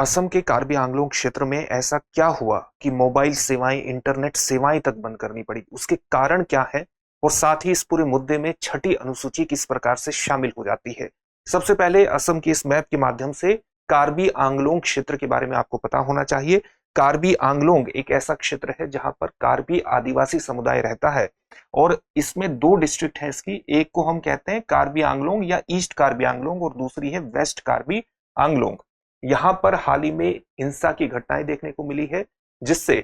असम के कार्बी आंगलोंग क्षेत्र में ऐसा क्या हुआ कि मोबाइल सेवाएं, इंटरनेट सेवाएं तक बंद करनी पड़ी? उसके कारण क्या है? और साथ ही इस पूरे मुद्दे में छठी अनुसूची किस प्रकार से शामिल हो जाती है? सबसे पहले असम की इस मैप के माध्यम से कार्बी आंगलोंग क्षेत्र के बारे में आपको पता होना चाहिए। कार्बी आंगलोंग एक ऐसा क्षेत्र है जहां पर कार्बी आदिवासी समुदाय रहता है और इसमें दो डिस्ट्रिक्ट है इसकी। एक को हम कहते हैं कार्बी आंगलोंग या ईस्ट कार्बी आंगलोंग और दूसरी है वेस्ट कार्बी आंगलोंग। यहां पर हाल ही में हिंसा की घटनाएं देखने को मिली है, जिससे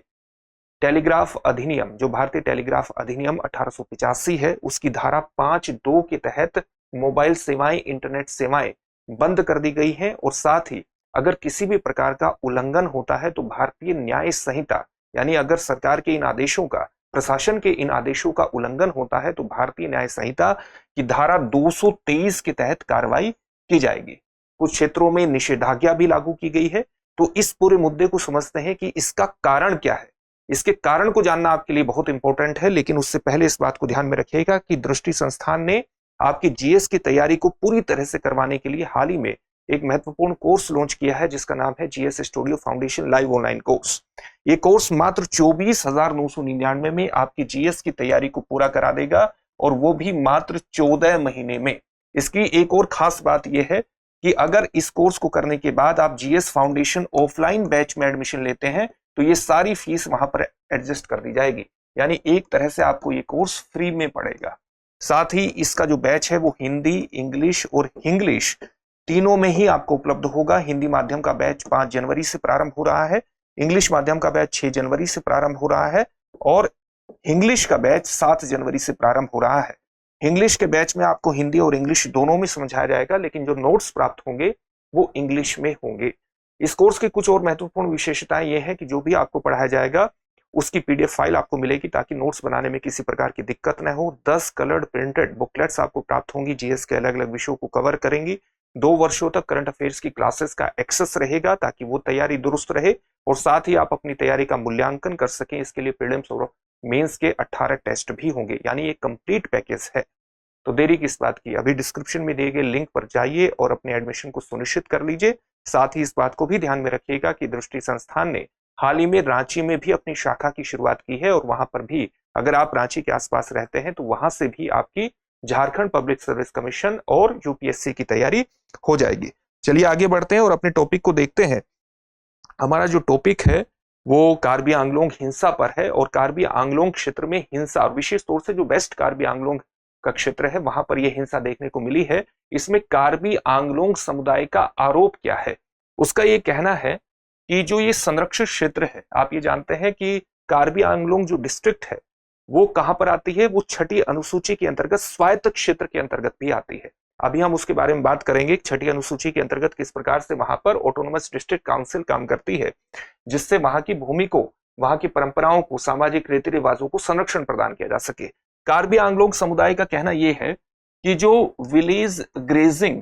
टेलीग्राफ अधिनियम, जो भारतीय टेलीग्राफ अधिनियम 1885 है, उसकी धारा 5(2) के तहत मोबाइल सेवाएं, इंटरनेट सेवाएं बंद कर दी गई हैं। और साथ ही अगर किसी भी प्रकार का उल्लंघन होता है तो भारतीय न्याय संहिता, यानी अगर सरकार के इन आदेशों का, प्रशासन के इन आदेशों का उल्लंघन होता है तो भारतीय न्याय संहिता की धारा 223 के तहत कार्रवाई की जाएगी। कुछ क्षेत्रों में निषेधाज्ञा भी लागू की गई है। तो इस पूरे मुद्दे को समझते हैं कि इसका कारण क्या है। इसके कारण को जानना आपके लिए बहुत इंपॉर्टेंट है, लेकिन उससे पहले इस बात को ध्यान में रखिएगा कि दृष्टि संस्थान ने आपकी जीएस की तैयारी को पूरी तरह से करवाने के लिए हाल ही में एक महत्वपूर्ण कोर्स लॉन्च किया है, जिसका नाम है GS studio foundation live online course. ये कोर्स मात्र 24,999 में आपकी जीएस की तैयारी को पूरा करा देगा, और वो भी मात्र 14 महीने में। इसकी एक और खास बात यह है कि अगर इस कोर्स को करने के बाद आप जीएस फाउंडेशन ऑफलाइन बैच में एडमिशन लेते हैं तो ये सारी फीस वहां पर एडजस्ट कर दी जाएगी, यानी एक तरह से आपको ये कोर्स फ्री में पड़ेगा। साथ ही इसका जो बैच है वो हिंदी, इंग्लिश और हिंग्लिश तीनों में ही आपको उपलब्ध होगा। हिंदी माध्यम का बैच 5 जनवरी से प्रारंभ हो रहा है, इंग्लिश माध्यम का बैच 6 जनवरी से प्रारंभ हो रहा है और इंग्लिश का बैच 7 जनवरी से प्रारंभ हो रहा है। इंग्लिश के बैच में आपको हिंदी और इंग्लिश दोनों में समझाया जाएगा, लेकिन जो नोट्स प्राप्त होंगे वो इंग्लिश में होंगे। इस कोर्स की कुछ और महत्वपूर्ण विशेषताएं ये है कि जो भी आपको पढ़ाया जाएगा उसकी पीडीएफ फाइल आपको मिलेगी, ताकि नोट्स बनाने में किसी प्रकार की दिक्कत न हो। 10 कलर्ड प्रिंटेड बुकलेट्स आपको प्राप्त होंगी, जीएस के अलग अलग विषयों को कवर करेंगी। 2 वर्षों तक करंट अफेयर्स की क्लासेस का एक्सेस रहेगा, ताकि वो तैयारी दुरुस्त रहे और साथ ही आप अपनी तैयारी का मूल्यांकन कर सकें। इसके लिए प्रीलिम्स और मेंस के 18 टेस्ट भी होंगे, यानी एक कंप्लीट पैकेज है। तो देरी किस बात की, अभी डिस्क्रिप्शन में दिए गए लिंक पर जाइए और अपने एडमिशन को सुनिश्चित कर लीजिए। साथ ही इस बात को भी ध्यान में रखिएगा कि दृष्टि संस्थान ने हाल ही में रांची में भी अपनी शाखा की शुरुआत की है, और वहां पर भी अगर आप रांची के आसपास रहते हैं तो वहां से भी आपकी झारखंड पब्लिक सर्विस कमीशन और यूपीएससी की तैयारी हो जाएगी। चलिए आगे बढ़ते हैं और अपने टॉपिक को देखते हैं। हमारा जो टॉपिक है वो कार्बी आंगलोंग हिंसा पर है, और कार्बी आंगलोंग क्षेत्र में हिंसा, और विशेष तौर से जो वेस्ट कार्बी आंगलोंग का क्षेत्र है वहां पर यह हिंसा देखने को मिली है। इसमें कार्बी आंगलोंग समुदाय का आरोप क्या है? उसका यह कहना है कि जो ये संरक्षित क्षेत्र है, आप ये जानते हैं कि कार्बी आंगलोंग जो डिस्ट्रिक्ट है वो कहां पर आती है? वो छठी अनुसूची के अंतर्गत स्वायत्त क्षेत्र के अंतर्गत भी आती है। अभी हम उसके बारे में बात करेंगे, छठी अनुसूची के अंतर्गत किस प्रकार से वहां पर ऑटोनोमस डिस्ट्रिक्ट काउंसिल काम करती है, जिससे वहां की भूमि को, वहां की परंपराओं को, सामाजिक रीति रिवाजों को संरक्षण प्रदान किया जा सके। कार्बी आंगलोंग समुदाय का कहना यह है कि जो विलेज ग्रेजिंग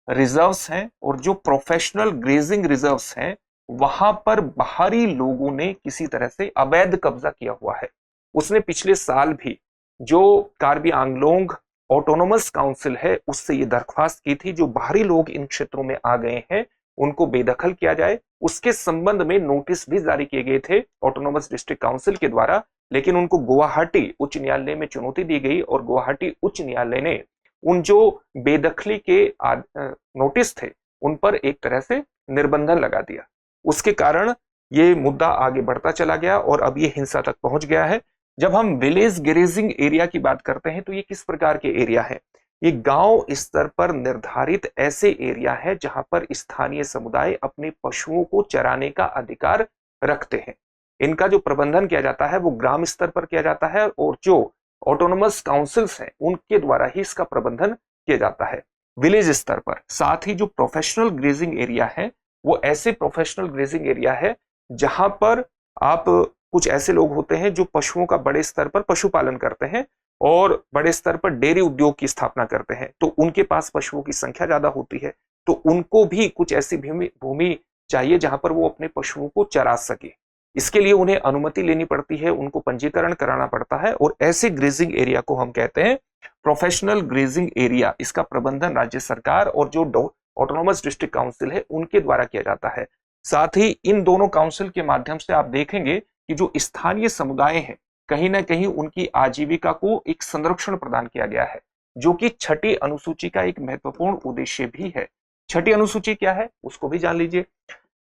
रिजर्व्स हैं और जो प्रोफेशनल ग्रेजिंग रिजर्व्स हैं, वहां पर बाहरी लोगों ने किसी तरह से अवैध कब्जा किया हुआ है। उसने पिछले साल भी जो कार्बी आंगलोंग ऑटोनोमस काउंसिल है उससे ये दरख्वास्त की थी, जो बाहरी लोग इन क्षेत्रों में आ गए हैं उनको बेदखल किया जाए। उसके संबंध में नोटिस भी जारी किए गए थे ऑटोनोमस डिस्ट्रिक्ट काउंसिल के द्वारा, लेकिन उनको गुवाहाटी उच्च न्यायालय में चुनौती दी गई और गुवाहाटी उच्च न्यायालय ने उन जो बेदखली के नोटिस थे उन पर एक तरह से निर्बंधन लगा दिया। उसके कारण ये मुद्दा आगे बढ़ता चला गया और अब ये हिंसा तक पहुंच गया है। जब हम विलेज ग्रेजिंग एरिया की बात करते हैं तो ये किस प्रकार के एरिया है? ये गांव स्तर पर निर्धारित ऐसे एरिया है जहां पर स्थानीय समुदाय अपने पशुओं को चराने का अधिकार रखते हैं। इनका जो प्रबंधन किया जाता है वो ग्राम स्तर पर किया जाता है, और जो ऑटोनोमस काउंसिल्स हैं उनके द्वारा ही इसका प्रबंधन किया जाता है विलेज स्तर पर। साथ ही जो प्रोफेशनल ग्रेजिंग एरिया है वो ऐसे प्रोफेशनल ग्रेजिंग एरिया है जहां पर आप, कुछ ऐसे लोग होते हैं जो पशुओं का बड़े स्तर पर पशुपालन करते हैं और बड़े स्तर पर डेयरी उद्योग की स्थापना करते हैं, तो उनके पास पशुओं की संख्या ज्यादा होती है, तो उनको भी कुछ ऐसी भूमि चाहिए जहां पर वो अपने पशुओं को चरा सके। इसके लिए उन्हें अनुमति लेनी पड़ती है, उनको पंजीकरण कराना पड़ता है, और ऐसे ग्रेजिंग एरिया को हम कहते हैं प्रोफेशनल ग्रेजिंग एरिया। इसका प्रबंधन राज्य सरकार और जो ऑटोनोमस डिस्ट्रिक्ट काउंसिल है उनके द्वारा किया जाता है। साथ ही इन दोनों काउंसिल के माध्यम से आप देखेंगे कि जो स्थानीय समुदाय हैं, कहीं ना कहीं उनकी आजीविका को एक संरक्षण प्रदान किया गया है, जो कि छठी अनुसूची का एक महत्वपूर्ण उद्देश्य भी है। छठी अनुसूची क्या है उसको भी जान लीजिए।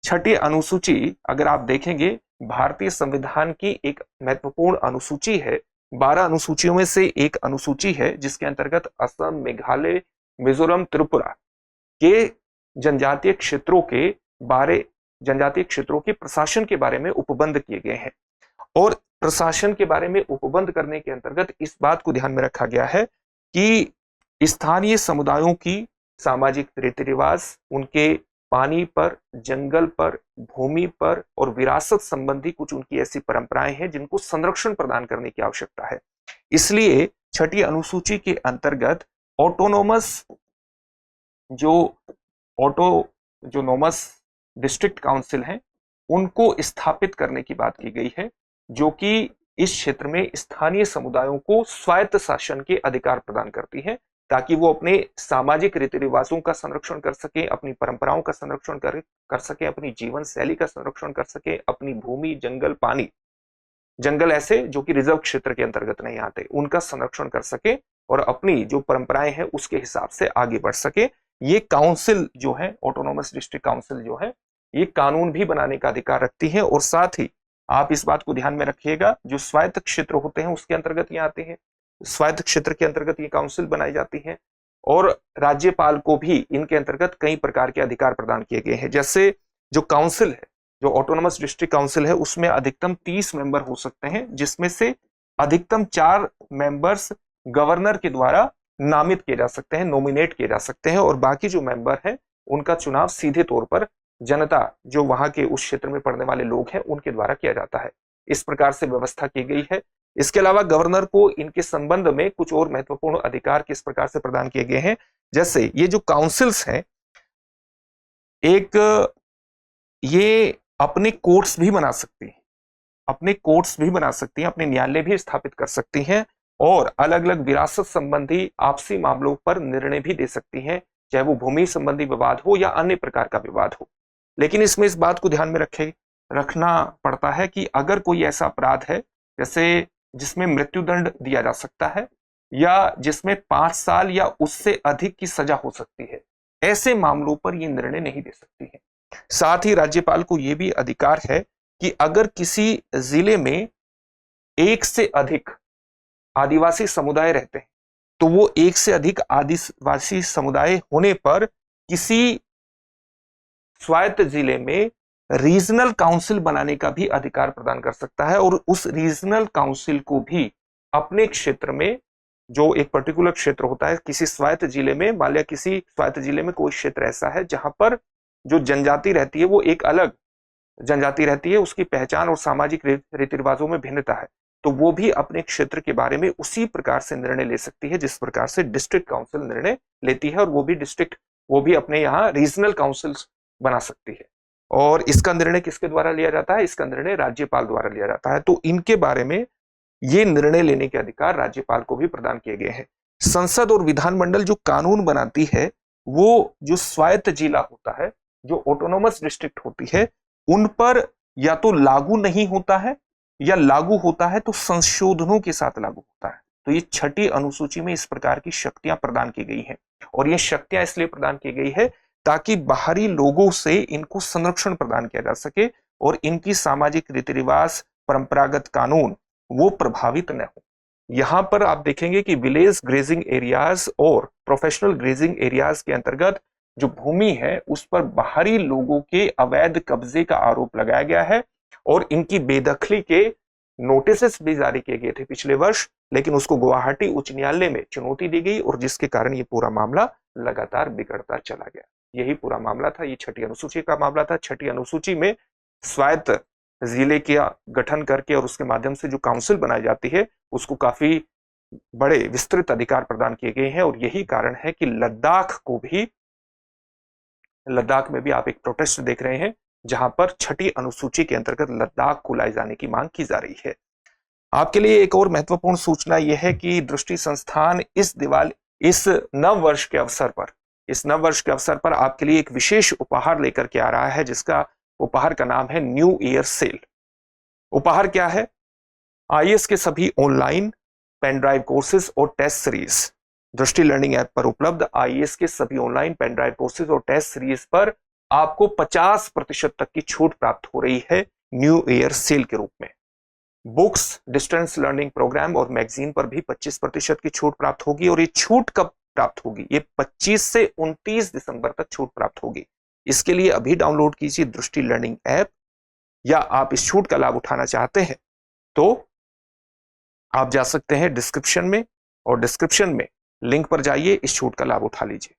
छठी अनुसूची अगर आप देखेंगे भारतीय संविधान की एक महत्वपूर्ण अनुसूची है। 12 अनुसूचियों में से एक अनुसूची है जिसके अंतर्गत असम, मेघालय, मिजोरम, त्रिपुरा के जनजातीय क्षेत्रों के 12 जनजातीय क्षेत्रों के प्रशासन के बारे में उपबंध किए गए हैं। और प्रशासन के बारे में उपबंध करने के अंतर्गत इस बात को ध्यान में रखा गया है कि स्थानीय समुदायों की सामाजिक रीति रिवाज, उनके पानी पर, जंगल पर, भूमि पर और विरासत संबंधी कुछ उनकी ऐसी परंपराएं हैं जिनको संरक्षण प्रदान करने की आवश्यकता है। इसलिए छठी अनुसूची के अंतर्गत ऑटोनोमस डिस्ट्रिक्ट काउंसिल हैं उनको स्थापित करने की बात की गई है, जो कि इस क्षेत्र में स्थानीय समुदायों को स्वायत्त शासन के अधिकार प्रदान करती है, ताकि वो अपने सामाजिक रीति रिवाजों का संरक्षण कर सके, अपनी परंपराओं का संरक्षण कर सके, अपनी जीवन शैली का संरक्षण कर सके, अपनी भूमि, जंगल, पानी, जंगल ऐसे जो कि रिजर्व क्षेत्र के अंतर्गत नहीं आते, उनका संरक्षण कर सके और अपनी जो परंपराएं हैं उसके हिसाब से आगे बढ़ सके। ये काउंसिल जो है, ऑटोनोमस डिस्ट्रिक्ट काउंसिल जो है, ये कानून भी बनाने का अधिकार रखती है। और साथ ही आप इस बात को ध्यान में रखिएगा, जो स्वायत्त क्षेत्र होते हैं उसके अंतर्गत ये आते हैं, स्वायत्त क्षेत्र के अंतर्गत ये काउंसिल बनाई जाती है। और राज्यपाल को भी इनके अंतर्गत कई प्रकार के अधिकार प्रदान किए गए हैं। जैसे जो काउंसिल है, जो ऑटोनोमस डिस्ट्रिक्ट काउंसिल है, उसमें अधिकतम 30 मेंबर हो सकते हैं, जिसमें से अधिकतम 4 मेंबर्स गवर्नर के द्वारा नामित किए जा सकते हैं, नॉमिनेट किए जा सकते हैं, और बाकी जो मेंबर हैं उनका चुनाव सीधे तौर पर जनता, जो वहां के उस क्षेत्र में पड़ने वाले लोग हैं, उनके द्वारा किया जाता है। इस प्रकार से व्यवस्था की गई है। इसके अलावा गवर्नर को इनके संबंध में कुछ और महत्वपूर्ण अधिकार किस प्रकार से प्रदान किए गए हैं, जैसे ये जो काउंसिल्स हैं, एक ये अपने कोर्ट्स भी बना सकती हैं, अपने न्यायालय भी स्थापित कर सकती हैं, और अलग अलग विरासत संबंधी आपसी मामलों पर निर्णय भी दे सकती हैं, चाहे वो भूमि संबंधी विवाद हो या अन्य प्रकार का विवाद हो। लेकिन इसमें इस बात को ध्यान में रखना पड़ता है कि अगर कोई ऐसा अपराध है जैसे जिसमें मृत्युदंड दिया जा सकता है या जिसमें 5 साल या उससे अधिक की सजा हो सकती है, ऐसे मामलों पर यह निर्णय नहीं दे सकती है। साथ ही राज्यपाल को यह भी अधिकार है कि अगर किसी जिले में 1 से अधिक आदिवासी समुदाय रहते हैं, तो वो 1 से अधिक आदिवासी समुदाय होने पर किसी स्वायत्त जिले में रीजनल काउंसिल बनाने का भी अधिकार प्रदान कर सकता है, और उस रीजनल काउंसिल को भी अपने क्षेत्र में, जो एक पर्टिकुलर क्षेत्र होता है किसी स्वायत्त जिले में, मान लिया किसी स्वायत्त जिले में कोई क्षेत्र ऐसा है जहां पर जो जनजाति रहती है वो एक अलग जनजाति रहती है, उसकी पहचान और सामाजिक रीति रिवाजों में भिन्नता है, तो वो भी अपने क्षेत्र के बारे में उसी प्रकार से निर्णय ले सकती है जिस प्रकार से डिस्ट्रिक्ट काउंसिल निर्णय लेती है, और वो भी अपने यहाँ रीजनल काउंसिल्स बना सकती है। और इसका निर्णय किसके द्वारा लिया जाता है? इसका निर्णय राज्यपाल द्वारा लिया जाता है। तो इनके बारे में ये निर्णय लेने के अधिकार राज्यपाल को भी प्रदान किए गए हैं। संसद और विधानमंडल जो कानून बनाती है, वो जो स्वायत्त जिला होता है, जो ऑटोनोमस डिस्ट्रिक्ट होती है, उन पर या तो लागू नहीं होता है या लागू होता है तो संशोधनों के साथ लागू होता है। तो ये छठी अनुसूची में इस प्रकार की शक्तियां प्रदान की गई हैं, और ये शक्तियां इसलिए प्रदान की गई है ताकि बाहरी लोगों से इनको संरक्षण प्रदान किया जा सके और इनकी सामाजिक रीति रिवाज, परंपरागत कानून वो प्रभावित न हो। यहां पर आप देखेंगे कि विलेज ग्रेजिंग एरियाज और प्रोफेशनल ग्रेजिंग एरियाज के अंतर्गत जो भूमि है उस पर बाहरी लोगों के अवैध कब्जे का आरोप लगाया गया है, और इनकी बेदखली के नोटिस भी जारी किए गए थे पिछले वर्ष, लेकिन उसको गुवाहाटी उच्च न्यायालय में चुनौती दी गई, और जिसके कारण ये पूरा मामला लगातार बिगड़ता चला गया। यही पूरा मामला था, ये छठी अनुसूची का मामला था। छठी अनुसूची में स्वायत्त जिले का गठन करके और उसके माध्यम से जो काउंसिल बनाई जाती है उसको काफी बड़े विस्तृत अधिकार प्रदान किए गए हैं, और यही कारण है कि लद्दाख में भी आप एक प्रोटेस्ट देख रहे हैं जहां पर छठी अनुसूची के अंतर्गत लद्दाख को लाए जाने की मांग की जा रही है। आपके लिए एक और महत्वपूर्ण सूचना यह है कि दृष्टि संस्थान इस नव वर्ष के अवसर पर आपके लिए एक विशेष उपहार लेकर के आ रहा है, जिसका उपहार का नाम है न्यू ईयर सेल। उपहार क्या है? आईएएस के सभी ऑनलाइन पेन ड्राइव कोर्सेज और टेस्ट सीरीज दृष्टि लर्निंग ऐप पर उपलब्ध आईएएस के सभी ऑनलाइन पेन ड्राइव कोर्सेज और टेस्ट सीरीज पर आपको 50% तक की छूट प्राप्त हो रही है न्यू ईयर सेल के रूप में। बुक्स, डिस्टेंस लर्निंग प्रोग्राम और मैगजीन पर भी 25% की छूट प्राप्त होगी। और ये छूट कब प्राप्त होगी? ये 25 से 29 दिसंबर तक छूट प्राप्त होगी। इसके लिए अभी डाउनलोड कीजिए दृष्टि लर्निंग ऐप, या आप इस छूट का लाभ उठाना चाहते हैं तो आप जा सकते हैं डिस्क्रिप्शन में, और डिस्क्रिप्शन में लिंक पर जाइए, इस छूट का लाभ उठा लीजिए।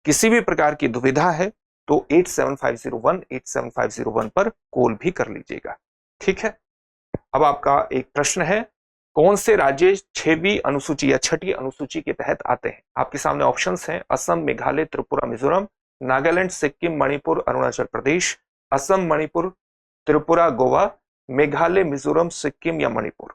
किसी भी प्रकार की दुविधा है तो 8750187501 पर कॉल भी कर लीजिएगा। ठीक है। अब आपका एक प्रश्न है, कौन से राज्य 6वीं अनुसूची या 6ठी अनुसूची के तहत आते हैं? आपके सामने ऑप्शंस हैं असम, मेघालय, त्रिपुरा, मिजोरम, नागालैंड, सिक्किम, मणिपुर, अरुणाचल प्रदेश। असम, मणिपुर, त्रिपुरा, गोवा, मेघालय, मिजोरम, सिक्किम या मणिपुर।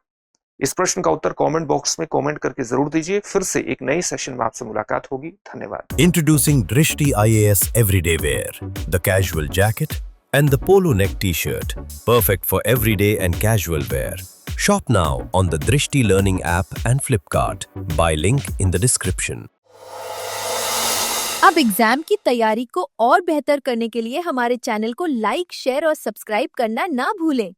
इस प्रश्न का उत्तर कमेंट बॉक्स में कमेंट करके जरूर दीजिए। फिर से एक नए सेशन में आपसे मुलाकात होगी। धन्यवाद। Introducing Drishti IAS Everyday Wear, the casual jacket and the polo neck t-shirt, perfect for everyday and casual wear. Shop now on the Drishti Learning app and Flipkart. Buy link in the description. अब exam की तैयारी को और बेहतर करने के लिए हमारे चैनल को लाइक, शेयर और सब्सक्राइब करना ना भूलें।